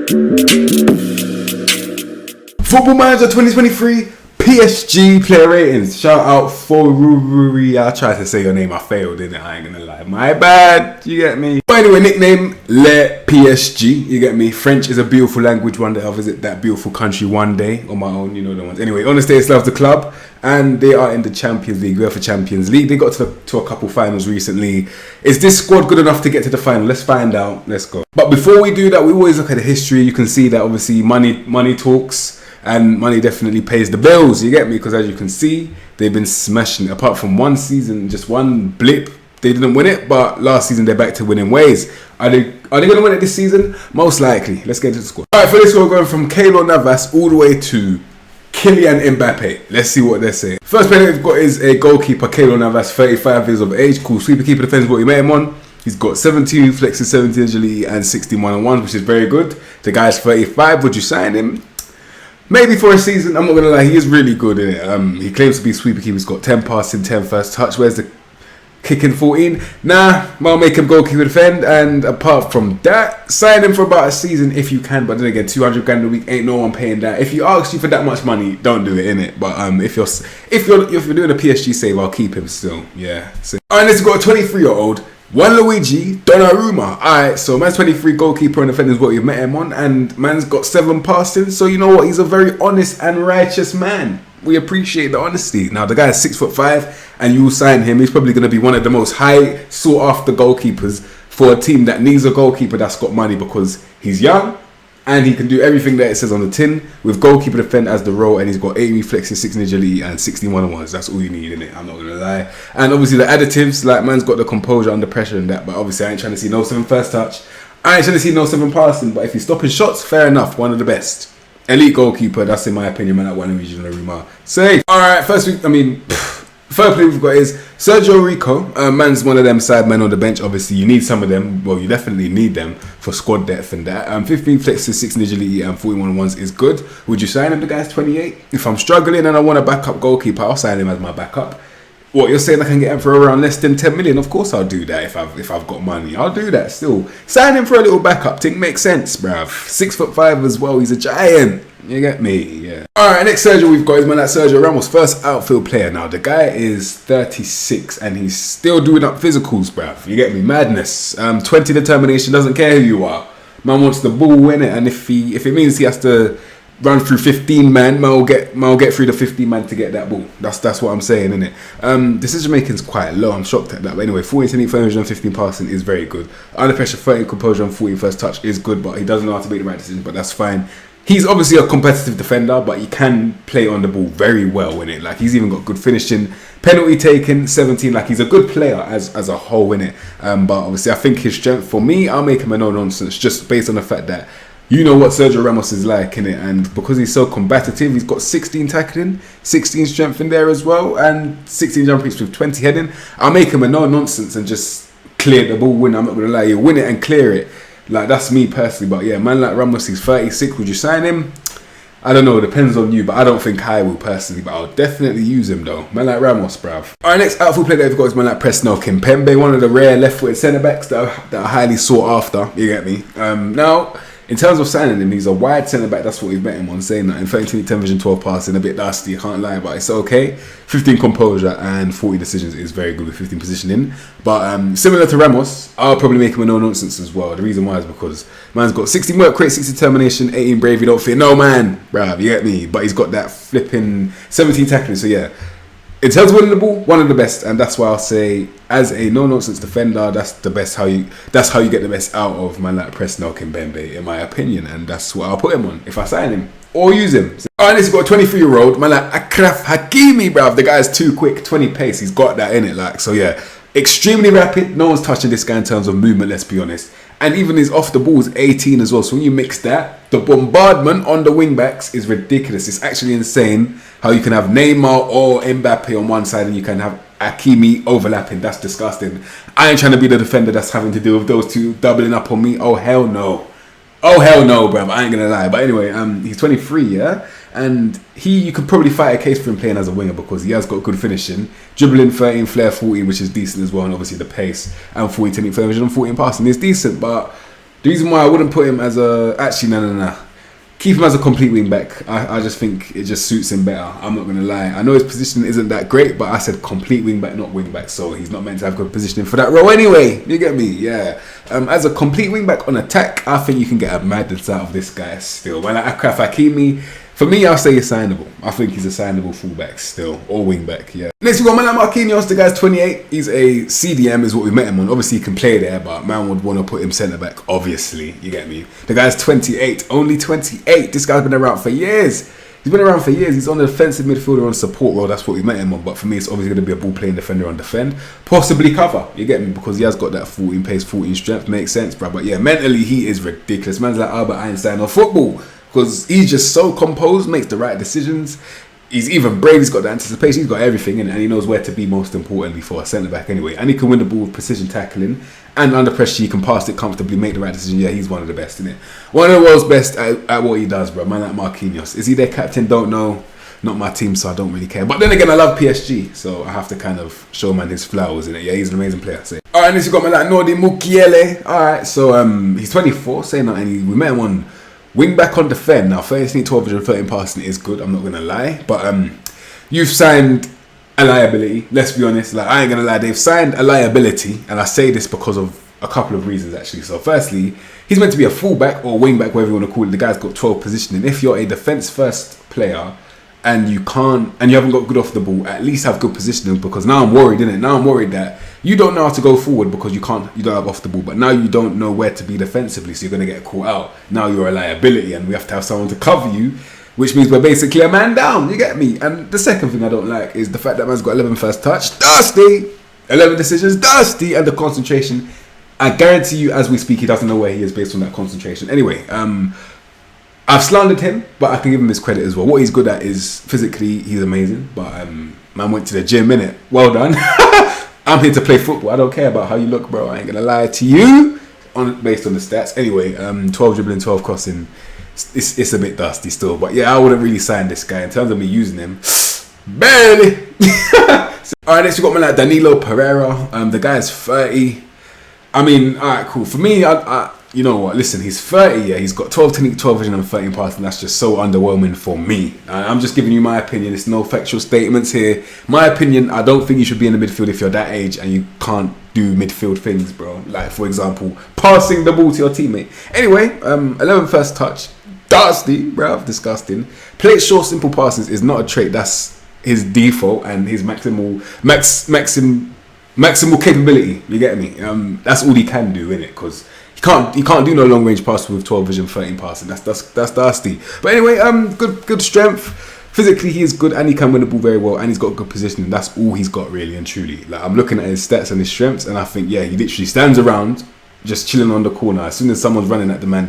Football Manager 2023 PSG player ratings. Shout out for Ruri. I tried to say your name, I failed, didn't I? I ain't gonna lie. My bad. You get me? But anyway, nickname Le PSG. You get me? French is a beautiful language. One day I'll visit that beautiful country one day on my own. You know the ones. Anyway, honestly, it's love the club, and they are in the Champions League. UEFA Champions League. They got to a couple finals recently. Is this squad good enough to get to the final? Let's find out. Let's go. But before we do that, we always look at the history. You can see that obviously money talks. And money definitely pays the bills, you get me? Because as you can see, they've been smashing it. Apart from one season, just one blip, they didn't win it. But last season, they're back to winning ways. Are they going to win it this season? Most likely. Let's get into the squad. All right, for this, we're going from CHILLLL Navas all the way to Kylian Mbappe. Let's see what they're saying. First player they've got is a goalkeeper, CHILLLL Navas, 35 years of age. Cool sweeper, keeper, defends what you met him on. He's got 17 reflexes, 17 agility, and 61 on ones, which is very good. The guy's 35. Would you sign him? Maybe for a season. I'm not going to lie, he is really good in it. He claims to be sweeper keeper. He's got 10 passing, 10 first touch. Where's the kicking 14? Nah, I'll make him goalkeeper defend. And apart from that, sign him for about a season if you can. But then again, 200 grand a week, ain't no one paying that. If you ask you for that much money, don't do it, innit? But if you're doing a PSG save, I'll keep him still. Yeah. So, alright, let's go. A 23-year-old. Luigi Donnarumma. Alright, so man's 23, goalkeeper and defender is what you've met him on, and man's got 7 passing. So you know what? He's a very honest and righteous man. We appreciate the honesty. Now the guy is 6'5", and you will sign him. He's probably going to be one of the most high sought after goalkeepers for a team that needs a goalkeeper that's got money, because he's young and he can do everything that it says on the tin with goalkeeper defend as the role, and he's got 8 reflexes, 6 agility, and 61 on ones. That's all you need, innit? I'm not gonna lie. And obviously the additives, like man's got the composure under pressure and that, but obviously I ain't trying to see no 7 first touch. I ain't trying to see no 7 passing, but if he's stopping shots, fair enough. One of the best. Elite goalkeeper, that's in my opinion, man, that one in regional Donnarumma. Safe. Alright, third player we've got is Sergio Rico. Man's one of them side men on the bench. Obviously, you need some of them. Well, you definitely need them for squad depth and that. 15 flexes, 6 agility, and 41 ones is good. Would you sign him? The guy's 28. If I'm struggling and I want a backup goalkeeper, I'll sign him as my backup. What, you're saying I can get him for around less than 10 million? Of course I'll do that if I've got money. I'll do that still. Sign him for a little backup thing. Makes sense, bruv. 6'5" as well. He's a giant. You get me? Yeah. Alright, next Sergio we've got is man like Sergio Ramos, first outfield player. Now the guy is 36 and he's still doing up physicals, bruv. You get me? Madness. 20 determination, doesn't care who you are. Man wants the ball in it, and if it means he has to run through 15 man will get through the 15 man to get that ball. That's what I'm saying, innit? Decision making is quite low. I'm shocked at that. But anyway, 14 technique, 15 passing is very good. Under pressure, 13 composure and 40 first touch is good, but he doesn't know how to make the right decision. But that's fine. He's obviously a competitive defender, but he can play on the ball very well in it. Like, he's even got good finishing, penalty taken, 17. Like, he's a good player as a whole in it. But obviously, I think his strength, for me, I'll make him a no nonsense just based on the fact that you know what Sergio Ramos is like in it, and because he's so combative, he's got 16 tackling, 16 strength in there as well, and 16 jump reach with 20 heading. I'll make him a no nonsense and just clear the ball win. I'm not gonna lie, you win it and clear it. Like, that's me personally. But yeah, man like Ramos, he's 36. Would you sign him? I don't know, depends on you, but I don't think I will personally, but I'll definitely use him though. Man like Ramos, bruv. Alright, next outfield player that we've got is man like Presnel Kimpembe, one of the rare left-footed centre-backs that are highly sought after, you get me? Now, in terms of signing him, he's a wide centre-back, that's what we've met him on, saying that in 13, 10 vision, 12 passing, a bit dusty, I can't lie, but it's okay. 15 composure and 40 decisions is very good with 15 positioning. But similar to Ramos, I'll probably make him a no-nonsense as well. The reason why is because man's got 60 work rate, 60 determination, 18 brave, you don't fear no man, bruv, you get me? But he's got that flipping 17 tackling, so yeah. In terms of winning the ball, one of the best, and that's why I'll say, as a no-nonsense defender, that's how you get the best out of man like Presnel Kimpembe, in my opinion, and that's what I'll put him on if I sign him or use him. So, alright, he's got a 23-year-old man like Achraf Hakimi, bruv. The guy's too quick, 20 pace. He's got that in it, like, so yeah, extremely rapid. No one's touching this guy in terms of movement. Let's be honest. And even his off the ball is 18 as well. So when you mix that, the bombardment on the wing backs is ridiculous. It's actually insane how you can have Neymar or Mbappe on one side and you can have Hakimi overlapping. That's disgusting. I ain't trying to be the defender that's having to deal with those two doubling up on me. Oh hell no. Oh hell no, bruv. I ain't gonna lie. But anyway, he's 23, yeah? And you could probably fight a case for him playing as a winger because he has got good finishing. Dribbling 13, flair 14, which is decent as well. And obviously the pace and 40 technique, 13 and 14 passing is decent. But The reason why I wouldn't put him as a... Actually, no. Keep him as a complete wing back. I just think it just suits him better. I'm not going to lie. I know his position isn't that great, but I said complete wing back, not wing back. So he's not meant to have good positioning for that role anyway. You get me? Yeah. As a complete wing back on attack, I think you can get a madness out of this guy still. When Akraf Hakimi, for me, I'll say he's signable. I think he's a signable fullback still, or wing back, yeah. Next, we got man like Marquinhos. The guy's 28. He's a CDM, is what we met him on. Obviously, he can play there, but man would want to put him centre back. Obviously, you get me. The guy's 28, only 28. This guy's been around for years. He's been around for years. He's on the defensive midfielder on support role. That's what we met him on. But for me, it's obviously going to be a ball playing defender on defend, possibly cover. You get me, because he has got that 14 pace, 14 strength. Makes sense, bro. But yeah, mentally he is ridiculous. Man's like Albert Einstein of football. Because he's just so composed, makes the right decisions. He's even brave, he's got the anticipation, he's got everything, and he knows where to be most importantly for a centre-back anyway. And he can win the ball with precision tackling, and under pressure he can pass it comfortably, make the right decision. Yeah, he's one of the best, isn't it? One of the world's best at what he does, bro. Man like Marquinhos. Is he their captain? Don't know. Not my team, so I don't really care. But then again, I love PSG, so I have to kind of show man his flowers, innit? Yeah, he's an amazing player, say. Alright, next you got man like Nordi Mukiele. Alright, so he's 24, saying that, and we met him on wing back on defend. Now, 13, 12, and 13 passing is good, I'm not going to lie. But you've signed a liability, let's be honest. Like, I ain't going to lie, they've signed a liability. And I say this because of a couple of reasons, actually. So, firstly, he's meant to be a fullback or wing back, whatever you want to call it. The guy's got 12 positioning. If you're a defence-first player and you haven't got good off the ball, at least have good positioning. Because now I'm worried, innit? Now I'm worried that you don't know how to go forward because you don't have off the ball, but now you don't know where to be defensively, so you're going to get caught out. Now you're a liability and we have to have someone to cover you, which means we're basically a man down, you get me? And the second thing I don't like is the fact that man's got 11 first touch, dusty, 11 decisions, dusty, and the concentration. I guarantee you, as we speak, he doesn't know where he is based on that concentration. Anyway, I've slandered him, but I can give him his credit as well. What he's good at is physically, he's amazing, but man went to the gym, innit? Well done. I'm here to play football. I don't care about how you look, bro. I ain't gonna lie to you based on the stats. Anyway, 12 dribbling, 12 crossing. It's a bit dusty still, but yeah, I wouldn't really sign this guy in terms of me using him. Barely. Alright, next we got man like Danilo Pereira. The guy's 30. I mean, alright, cool. For me, I you know what? Listen, he's 30. Yeah, he's got 12 technique, 12 vision, and 13 passing. That's just so underwhelming for me. I'm just giving you my opinion. It's no factual statements here. My opinion. I don't think you should be in the midfield if you're that age and you can't do midfield things, bro. Like, for example, passing the ball to your teammate. Anyway, 11 first touch, dusty, bro. Disgusting. Play short, simple passes is not a trait. That's his default and his maximal capability. You get me? That's all he can do, innit? Because he can't do no long range pass with 12 vision, 13 passing. That's dusty. But anyway, good strength. Physically, he is good and he can win the ball very well and he's got good positioning. That's all he's got, really and truly. Like, I'm looking at his stats and his strengths, and I think, yeah, he literally stands around just chilling on the corner. As soon as someone's running at the man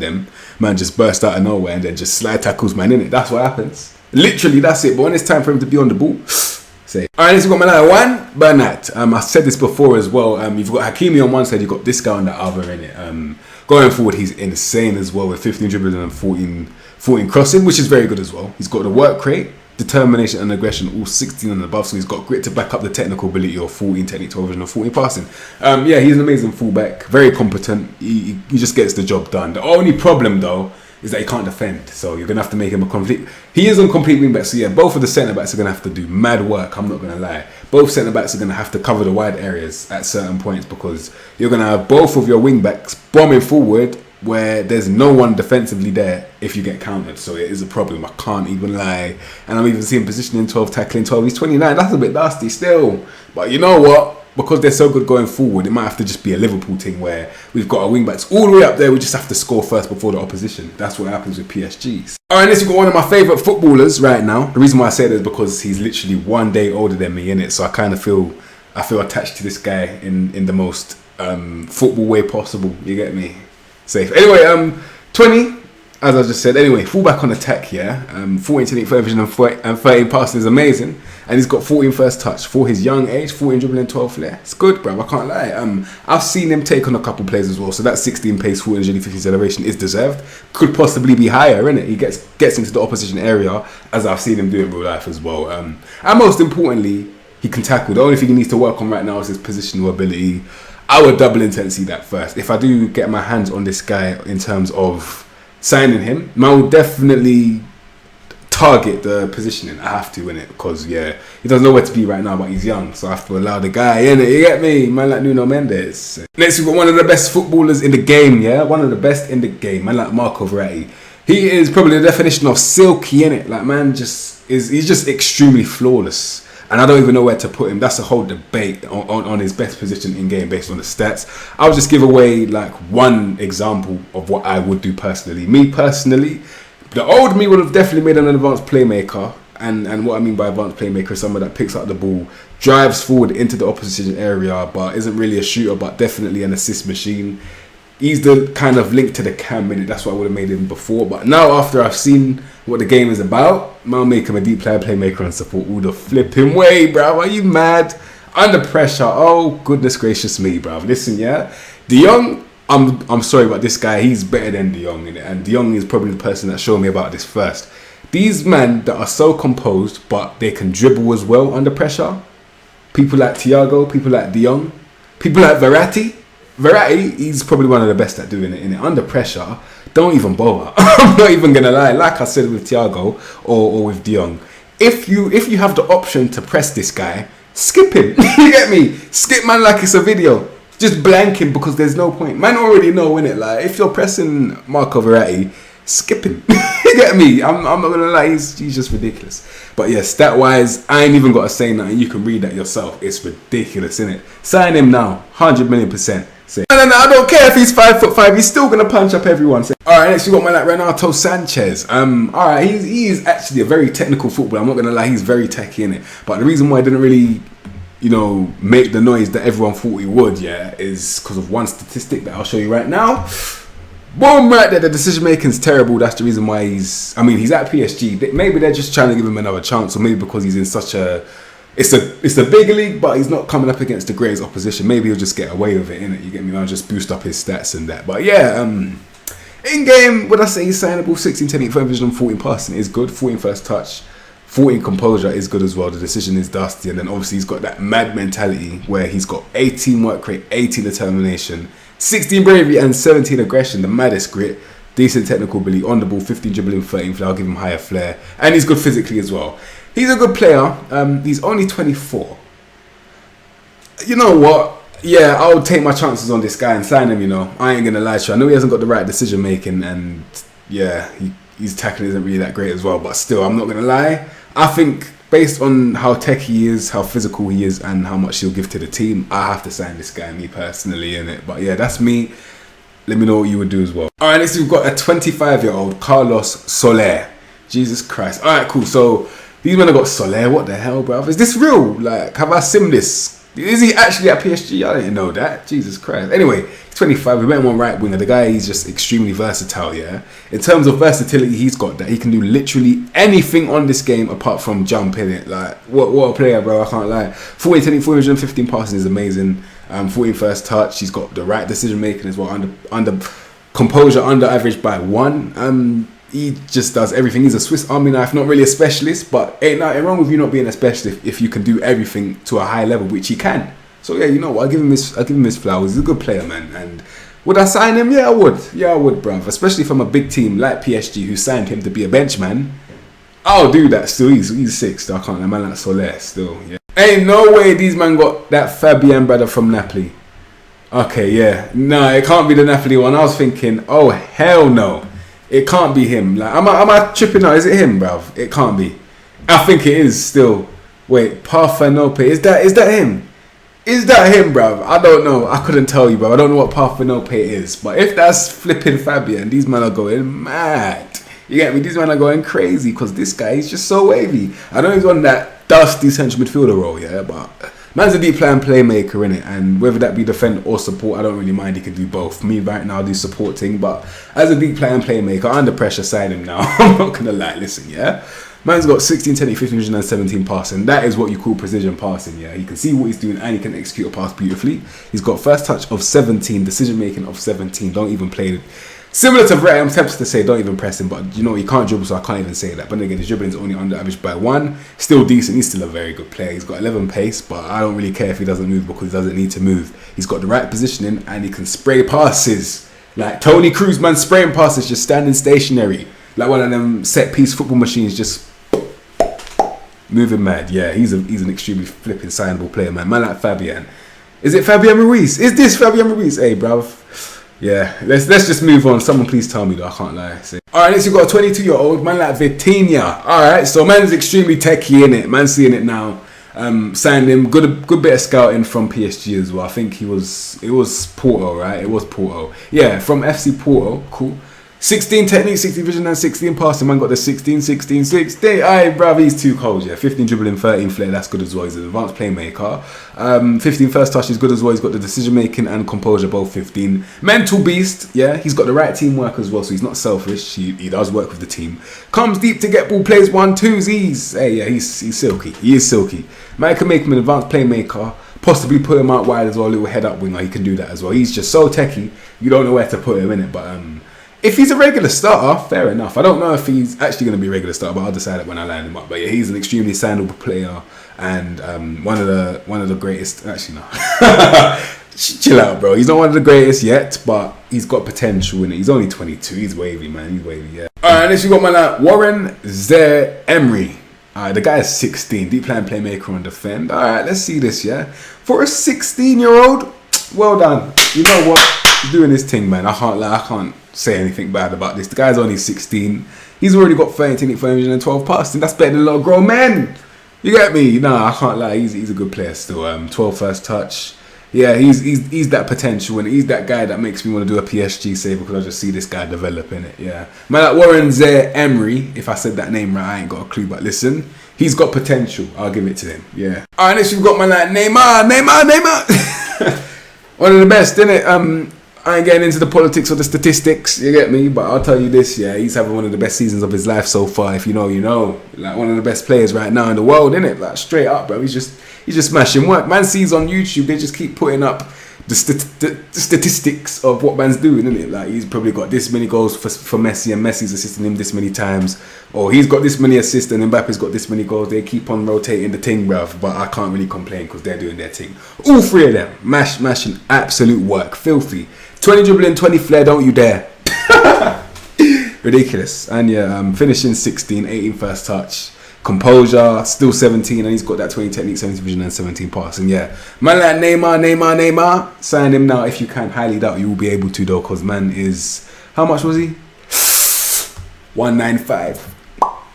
just bursts out of nowhere and then just slide tackles man in it. That's what happens. Literally, that's it. But when it's time for him to be on the ball, say. Alright, next we've got man Juan Bernat. I said this before as well. You've got Hakimi on one side, you've got this guy on the other, in it. Going forward, he's insane as well with 15 dribbling and 14 crossing, which is very good as well. He's got the work rate, determination and aggression, all 16 and above. So he's got grit to back up the technical ability of 14 technique, 12 vision, and 14 passing. Yeah, he's an amazing fullback, very competent. He just gets the job done. The only problem though is that he can't defend, so you're gonna have to make him a complete. He is on complete wing back, so yeah, both of the centre backs are gonna have to do mad work. I'm not gonna lie. Both centre backs are gonna have to cover the wide areas at certain points because you're gonna have both of your wing backs bombing forward where there's no one defensively there if you get countered. So it is a problem. I can't even lie. And I'm even seeing positioning 12, tackling 12. He's 29. That's a bit nasty still. But you know what? Because they're so good going forward, it might have to just be a Liverpool thing where we've got our wing backs all the way up there. We just have to score first before the opposition. That's what happens with PSGs. Alright, next we've got one of my favourite footballers right now. The reason why I say that is because he's literally 1 day older than me, innit? So I kind of feel attached to this guy in the most football way possible. You get me? Safe. Anyway, 20, as I just said. Anyway, fullback on attack, yeah. 14 technique, 13 vision, and 13 passing is amazing. And he's got 14 first touch for his young age, 14 dribbling, 12 flair. It's good, bro. I can't lie. I've seen him take on a couple players as well. So that 16 pace, 14 agility, 15 acceleration is deserved. Could possibly be higher, innit? He gets into the opposition area, as I've seen him do in real life as well. And most importantly, he can tackle. The only thing he needs to work on right now is his positional ability. I would double intensity that first. If I do get my hands on this guy in terms of signing him, I will definitely target the positioning. I have to, innit? Because yeah, he doesn't know where to be right now, but he's young, so I have to allow the guy in it. You get me? Man like Nuno Mendes. Next we've got one of the best footballers in the game, yeah? One of the best in the game, man like Marco Verratti. He is probably the definition of silky, innit? Like, man he's just extremely flawless. And I don't even know where to put him. That's a whole debate on his best position in game based on the stats. I'll just give away like one example of what I would do personally. Me personally, the old me would have definitely made an advanced playmaker. And what I mean by advanced playmaker is someone that picks up the ball, drives forward into the opposition area, but isn't really a shooter, but definitely an assist machine. He's the kind of link to the cam, innit? That's what I would have made him before. But now, after I've seen what the game is about, I'll make him a deep player playmaker and support all the flipping way, bruv. Are you mad? Under pressure. Oh, goodness gracious me, bruv. Listen, yeah? De Jong, I'm sorry, but this guy, he's better than De Jong, innit? And De Jong is probably the person that showed me about this first. These men that are so composed, but they can dribble as well under pressure. People like Thiago, people like De Jong, people like Verratti, he's probably one of the best at doing it, innit? Under pressure, don't even bother. I'm not even gonna lie. Like I said with Thiago or with De Jong, if you have the option to press this guy, skip him. You get me? Skip man like it's a video. Just blank him because there's no point. Man already know, innit? Like if you're pressing Marco Verratti, skip him. You get me? I'm not gonna lie. He's just ridiculous. But yeah, stat wise, I ain't even got to say nothing. You can read that yourself. It's ridiculous, innit? Sign him now, 100,000,000%. No, I don't care if he's 5'5", he's still gonna punch up everyone. Alright, next we got my like Renato Sanchez. Alright, he is actually a very technical footballer. I'm not gonna lie, he's very techy in it. But the reason why I didn't really, make the noise that everyone thought he would, yeah, is because of one statistic that I'll show you right now. Boom, right there, the decision making is terrible. That's the reason why he's at PSG. Maybe they're just trying to give him another chance, or maybe because he's in such a It's a big league, but he's not coming up against the greatest opposition. Maybe he'll just get away with it, innit? You get me? I'll just boost up his stats and that. But yeah, in game, would I say he's signable? 16 technique, 5 vision, 14 passing is good. 14 first touch, 14 composure is good as well. The decision is dusty, and then obviously he's got that mad mentality where he's got 18 work rate, 18 determination, 16 bravery, and 17 aggression. The maddest grit. Decent technical ability on the ball, 15 dribbling, 13 flair. I'll give him higher flair, and he's good physically as well. He's a good player. He's only 24. You know what? Yeah, I'll take my chances on this guy and sign him, I ain't going to lie to you. I know he hasn't got the right decision making, and yeah, his tackling isn't really that great as well. But still, I'm not going to lie. I think based on how tech he is, how physical he is, and how much he'll give to the team, I have to sign this guy, me personally, innit? But yeah, that's me. Let me know what you would do as well. Alright, next we've got a 25-year-old Carlos Soler. Jesus Christ. Alright, cool. So these men have got Soler. What the hell, bruv? Is this real? Like, have I simmed this? Is he actually at PSG? I didn't know that. Jesus Christ. Anyway, he's 25. We went one right winger. The guy, he's just extremely versatile, yeah? In terms of versatility, he's got that. He can do literally anything on this game apart from jump in it. Like, what a player, bro. I can't lie. 40 technique, 415 passing is amazing. 14 first touch. He's got the right decision making as well. Under composure, under average by 1. He just does everything. He's a Swiss Army knife, not really a specialist, but ain't nothing wrong with you not being a specialist if you can do everything to a high level, which he can. So yeah, you know what? I'll give him his flowers. He's a good player, man. And would I sign him? Yeah, I would. Yeah, I would, bruv. Especially from a big team like PSG who signed him to be a benchman. I'll do that still. He's 6 still. I can't. A man like Soler still. Yeah. Ain't no way these man got that Fabian brother from Napoli. Okay, yeah. No, it can't be the Napoli one. I was thinking, oh hell no. It can't be him. Like, am I tripping out? Is it him, bruv? It can't be. I think it is still. Wait, Parfenope. Is that him? Is that him, bruv? I don't know. I couldn't tell you, bruv. I don't know what Parfenope is. But if that's flipping Fabian, these men are going mad. You get me? These men are going crazy because this guy is just so wavy. I know he's on that dusty central midfielder role, yeah, but man's a deep player playmaker, innit? And whether that be defend or support, I don't really mind. He can do both. Me right now, I do supporting, but as a deep player and playmaker, under pressure, sign him now. I'm not gonna lie. Listen, yeah, man's got 16, 10, 15, and 17 passing. That is what you call precision passing. Yeah, he can see what he's doing and he can execute a pass beautifully. He's got first touch of 17, decision making of 17. Don't even play Similar to Verratti, I'm tempted to say don't even press him, but you know he can't dribble, so I can't even say that. But then again, his dribbling is only under average by 1. Still decent. He's still a very good player. He's got 11 pace, but I don't really care if he doesn't move because he doesn't need to move. He's got the right positioning and he can spray passes. Like Tony Cruz, man, spraying passes, just standing stationary. Like one of them set piece football machines, just moving mad. Yeah, he's an extremely flipping signable player, man. Man like Fabian. Is it Fabian Ruiz? Is this Fabian Ruiz? Hey, bruv. Yeah, let's just move on. Someone please tell me though, I can't lie. Alright, next you've got a 22-year-old man like Vitinha. Alright, so man's extremely techie in it. Man's seeing it now. Signed him. Good bit of scouting from PSG as well. I think it was Porto, right? It was Porto. Yeah, from FC Porto. Cool. 16 technique, 16 vision and 16 passing. Man got the 16. Aye, bruv, he's too cold, yeah. 15 dribbling, 13 flair, that's good as well. He's an advanced playmaker. 15 first touch is good as well. He's got the decision making and composure, both 15. Mental beast, yeah. He's got the right teamwork as well, so he's not selfish. He does work with the team. Comes deep to get ball, plays 1-2s. Hey, yeah, he's silky. He is silky. Man can make him an advanced playmaker. Possibly put him out wide as well, a little head up winger. He can do that as well. He's just so techie. You don't know where to put him in it, but if he's a regular starter, fair enough. I don't know if he's actually going to be a regular starter, but I'll decide it when I line him up. But yeah, he's an extremely signable player and one of the greatest. Actually, no. Chill out, bro. He's not one of the greatest yet, but he's got potential in it. He's only 22. He's wavy, man. He's wavy, yeah. Alright, next you got my like Warren Zaire-Emery. The guy is 16. Deep line playmaker on defend. Alright, let's see this, yeah. For a 16-year-old, well done. You know what? He's doing his thing, man. I can't say anything bad about this. The guy's only 16. He's already got 13 vision and 12 passing. That's better than a lot of grown men. You get me? Nah, I can't lie. He's a good player still. 12 first touch. Yeah, he's that potential, and he's that guy that makes me want to do a PSG save because I just see this guy developing it. Yeah, man, like Warren Zaire-Emery. If I said that name right, I ain't got a clue. But listen, he's got potential. I'll give it to him. Yeah. Alright, next we've got my like Neymar. One of the best, innit? I ain't getting into the politics or the statistics, you get me? But I'll tell you this, yeah, he's having one of the best seasons of his life so far. If you know, you know. Like one of the best players right now in the world, innit? Like straight up, bro. He's just smashing work. Man sees on YouTube, they just keep putting up the statistics of what man's doing, innit? Like he's probably got this many goals for Messi and Messi's assisting him this many times. Or he's got this many assists and Mbappe's got this many goals. They keep on rotating the thing, bruv. But I can't really complain because they're doing their thing. All three of them, mashing absolute work. Filthy. 20 dribbling, 20 flair, don't you dare. Ridiculous. And yeah, finishing 16, 18 first touch. Composure, still 17, and he's got that 20 technique, 17 vision and 17 passing. Yeah, man like Neymar. Sign him now if you can. Highly doubt you will be able to though, because man is, how much was he? 195.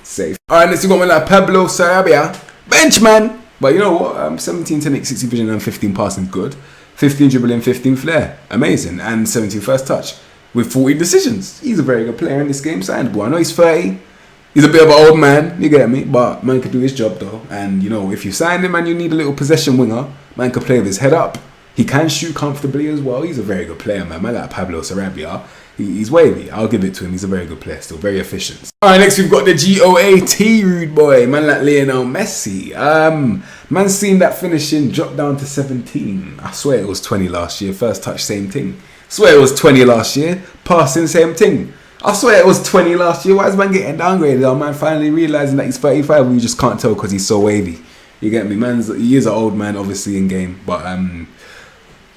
Safe. Alright, next we got man like Pablo Sarabia. Bench man. But you know what? 17 technique, 60 vision and 15 passing, good. 15 dribbling, 15 flair, amazing, and 17 first touch with 40 decisions. He's a very good player in this game, signable. I know he's 30. He's a bit of an old man, you get me, but man can do his job though. And you know, if you sign him and you need a little possession winger, man can play with his head up. He can shoot comfortably as well. He's a very good player, man. Man like Pablo Sarabia. He's wavy. I'll give it to him. He's a very good player still, very efficient. Alright, next we've got the GOAT rude boy, man like Lionel Messi. Man seen that finishing drop down to 17. I swear it was 20 last year. First touch, same thing. Swear it was 20 last year. Passing, same thing. I swear it was 20 last year. Why is man getting downgraded? Oh, man finally realising that he's 35, and you just can't tell because he's so wavy. You get me? He is an old man, obviously, in game, but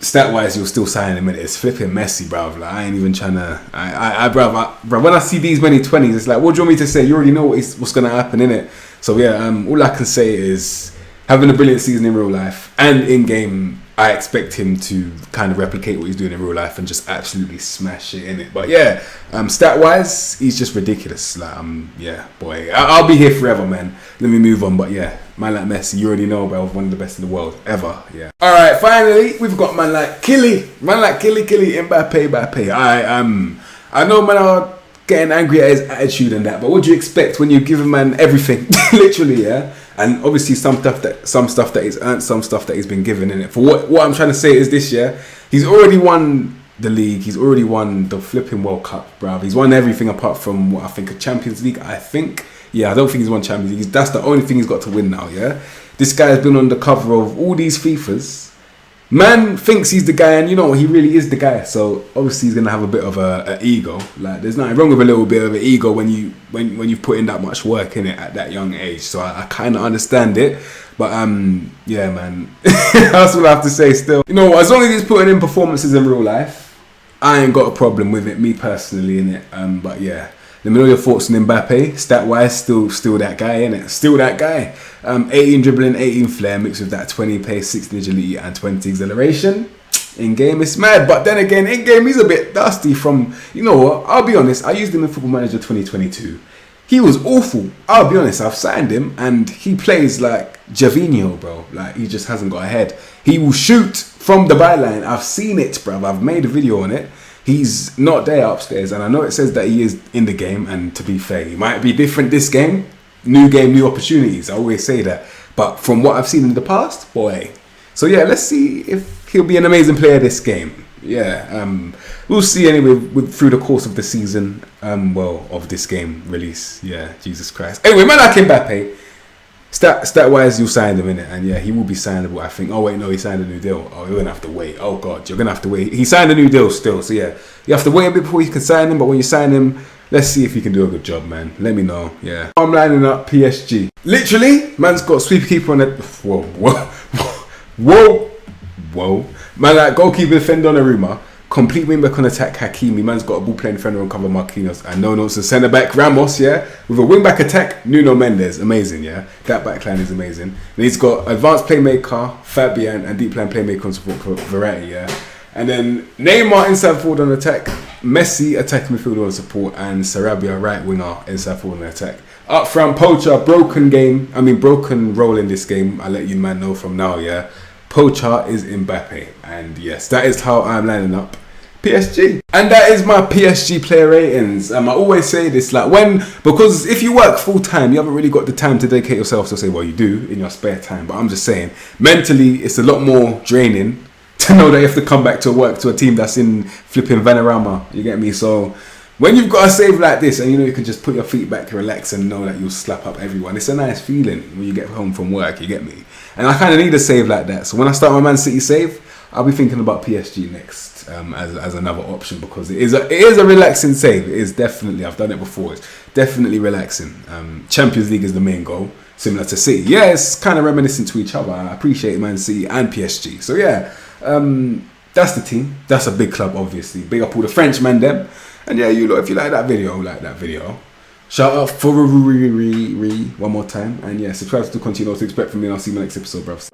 stat-wise, you'll still sign him, and it's flipping Messi, bruv. Like, I ain't even trying to... Bruv, when I see these many 20s, it's like, what do you want me to say? You already know what's going to happen, innit? So, yeah, all I can say is having a brilliant season in real life and in game. I expect him to kind of replicate what he's doing in real life and just absolutely smash it in it. But yeah, stat-wise, he's just ridiculous. Like, yeah, boy, I'll be here forever, man. Let me move on. But yeah, man like Messi, you already know, bro, one of the best in the world ever. Yeah. All right, finally, we've got man like Killy, Mbappe. I know, man, are getting angry at his attitude and that, but what do you expect when you give a man everything, literally, yeah? And obviously some stuff that he's earned, some stuff that he's been given in it. For what I'm trying to say is this, yeah, he's already won the league, he's already won the flipping World Cup, bruv. He's won everything apart from what I think a Champions League, I think. Yeah, I don't think he's won Champions League. That's the only thing he's got to win now, yeah. This guy has been on the cover of all these FIFAs Man thinks he's the guy, and you know he really is the guy. So obviously he's gonna have a bit of a ego. Like there's nothing wrong with a little bit of an ego when you put in that much work in it at that young age. So I kind of understand it. But yeah, man, that's what I have to say. Still, you know, as long as he's putting in performances in real life, I ain't got a problem with it, me personally, in it. But yeah. Let me know your thoughts on Mbappe. Stat-wise, still that guy, innit? Still that guy. 18 dribbling, 18 flair, mixed with that 20 pace, 60 agility, and 20 acceleration. In game, it's mad. But then again, in game, he's a bit dusty from, you know what? I'll be honest. I used him in Football Manager 2022. He was awful. I'll be honest. I've signed him, and he plays like Javinho, bro. Like, he just hasn't got a head. He will shoot from the byline. I've seen it, bro. I've made a video on it. He's not there upstairs, and I know it says that he is in the game, and to be fair, he might be different this game. New game, new opportunities. I always say that. But from what I've seen in the past, boy. So yeah, let's see if he'll be an amazing player this game. Yeah, we'll see anyway through the course of the season, of this game release. Yeah, Jesus Christ. Anyway, man, like Mbappe. Stat-wise, you'll sign him in it, and yeah, he will be signable, I think. Oh wait, no, he signed a new deal. Oh, you're gonna have to wait. Oh god, you're gonna have to wait. He signed a new deal still, so yeah, you have to wait a bit before you can sign him. But when you sign him, let's see if he can do a good job, man. Let me know. Yeah, I'm lining up PSG. Literally, man's got sweeper keeper on it. Whoa. Man, like goalkeeper, defender, Donnarumma. Complete wingback on attack, Hakimi. Man's got a ball playing defender on cover, Marquinhos. And no nonsense centre back, Ramos. Yeah, with a wingback attack, Nuno Mendes. Amazing. Yeah, that backline is amazing. And he's got advanced playmaker, Fabian, and deep line playmaker on support for Verratti. Yeah, and then Neymar inside forward on attack, Messi attacking midfielder on support, and Sarabia right winger inside forward on attack. Up front, Poacher, broken role in this game. I'll let you man know from now. Yeah. Poacher is Mbappe, and yes, that is how I'm lining up PSG, and that is my PSG player ratings. I always say this, like because if you work full time, you haven't really got the time to dedicate yourself. So say, well, you do in your spare time, but I'm just saying, mentally, it's a lot more draining to know that you have to come back to work to a team that's in flipping Vanarama. You get me? So when you've got a save like this, and you know you can just put your feet back, relax, and know that you'll slap up everyone, it's a nice feeling when you get home from work. You get me? And I kind of need a save like that. So when I start my Man City save, I'll be thinking about PSG next as another option, because it is a relaxing save. It is definitely, I've done it before, it's definitely relaxing. Champions League is the main goal, similar to City. Yeah, it's kind of reminiscent to each other. I appreciate Man City and PSG. So yeah, that's the team. That's a big club, obviously. Big up all the Frenchmen, them. And yeah, you lot, if you like that video, shout out for one more time. And yeah, subscribe to continue to expect from me, and I'll see you in the next episode, bruv.